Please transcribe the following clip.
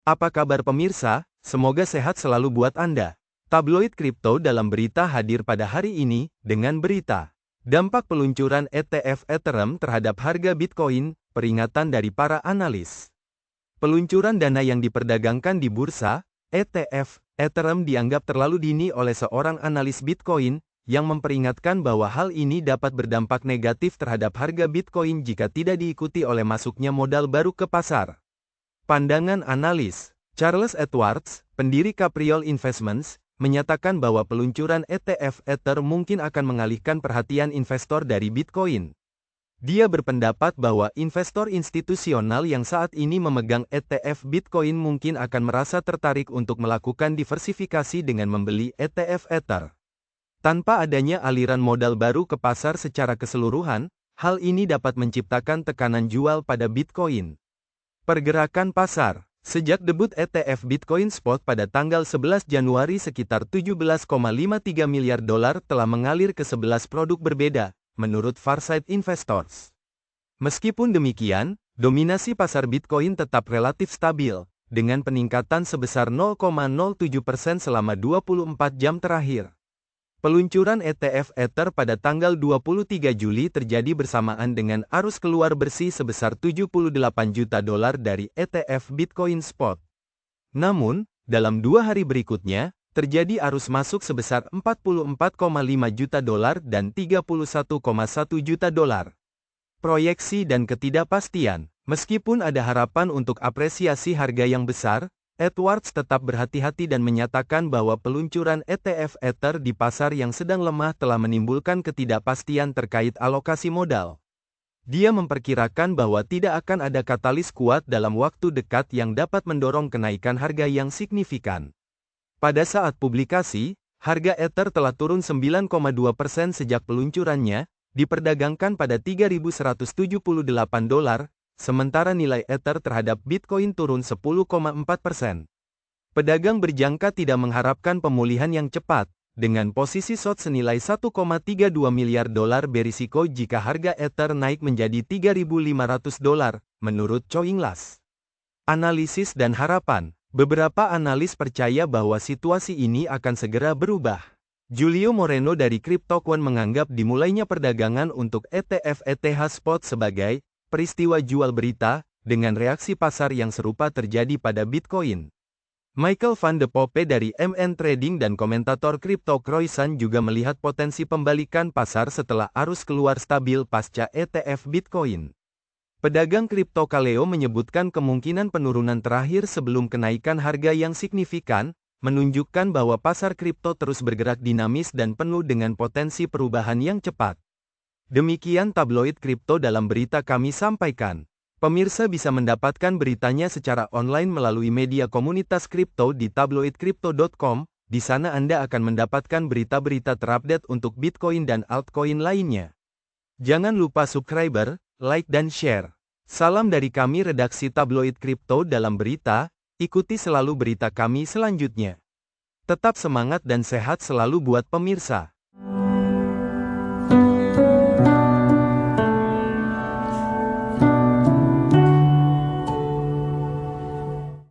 Apa kabar pemirsa? Semoga sehat selalu buat Anda. Tabloid kripto dalam berita hadir pada hari ini, dengan berita dampak peluncuran ETF Ethereum terhadap harga Bitcoin, peringatan dari para analis. Peluncuran dana yang diperdagangkan di bursa, ETF, Ethereum dianggap terlalu dini oleh seorang analis Bitcoin, yang memperingatkan bahwa hal ini dapat berdampak negatif terhadap harga Bitcoin jika tidak diikuti oleh masuknya modal baru ke pasar. Pandangan analis, Charles Edwards, pendiri Capriol Investments, menyatakan bahwa peluncuran ETF Ether mungkin akan mengalihkan perhatian investor dari Bitcoin. Dia berpendapat bahwa investor institusional yang saat ini memegang ETF Bitcoin mungkin akan merasa tertarik untuk melakukan diversifikasi dengan membeli ETF Ether. Tanpa adanya aliran modal baru ke pasar secara keseluruhan, hal ini dapat menciptakan tekanan jual pada Bitcoin. Pergerakan pasar. Sejak debut ETF Bitcoin Spot pada tanggal 11 Januari sekitar 17,53 miliar dolar telah mengalir ke 11 produk berbeda, menurut Farsight Investors. Meskipun demikian, dominasi pasar Bitcoin tetap relatif stabil, dengan peningkatan sebesar 0,07% selama 24 jam terakhir. Peluncuran ETF Ether pada tanggal 23 Juli terjadi bersamaan dengan arus keluar bersih sebesar 78 juta dolar dari ETF Bitcoin Spot. Namun, dalam 2 hari berikutnya, terjadi arus masuk sebesar 44,5 juta dolar dan 31,1 juta dolar. Proyeksi dan ketidakpastian. Meskipun ada harapan untuk apresiasi harga yang besar, Edwards tetap berhati-hati dan menyatakan bahwa peluncuran ETF Ether di pasar yang sedang lemah telah menimbulkan ketidakpastian terkait alokasi modal. Dia memperkirakan bahwa tidak akan ada katalis kuat dalam waktu dekat yang dapat mendorong kenaikan harga yang signifikan. Pada saat publikasi, harga Ether telah turun 9,2% sejak peluncurannya, diperdagangkan pada 3.178 dolar, sementara nilai Ether terhadap Bitcoin turun 10,4%. Pedagang berjangka tidak mengharapkan pemulihan yang cepat, dengan posisi short senilai 1,32 miliar dolar berisiko jika harga Ether naik menjadi 3.500 dolar, menurut Coinglass. Analisis dan harapan. Beberapa analis percaya bahwa situasi ini akan segera berubah. Julio Moreno dari CryptoQuant menganggap dimulainya perdagangan untuk ETF ETH Spot sebagai peristiwa jual berita, dengan reaksi pasar yang serupa terjadi pada Bitcoin. Michael van de Poppe dari MN Trading dan komentator kripto Croissant juga melihat potensi pembalikan pasar setelah arus keluar stabil pasca ETF Bitcoin. Pedagang kripto Kaleo menyebutkan kemungkinan penurunan terakhir sebelum kenaikan harga yang signifikan, menunjukkan bahwa pasar kripto terus bergerak dinamis dan penuh dengan potensi perubahan yang cepat. Demikian tabloid kripto dalam berita kami sampaikan. Pemirsa bisa mendapatkan beritanya secara online melalui media komunitas kripto di tabloidcrypto.com. Di sana Anda akan mendapatkan berita-berita terupdate untuk Bitcoin dan altcoin lainnya. Jangan lupa subscribe, like dan share. Salam dari kami redaksi tabloid kripto dalam berita. Ikuti selalu berita kami selanjutnya. Tetap semangat dan sehat selalu buat pemirsa.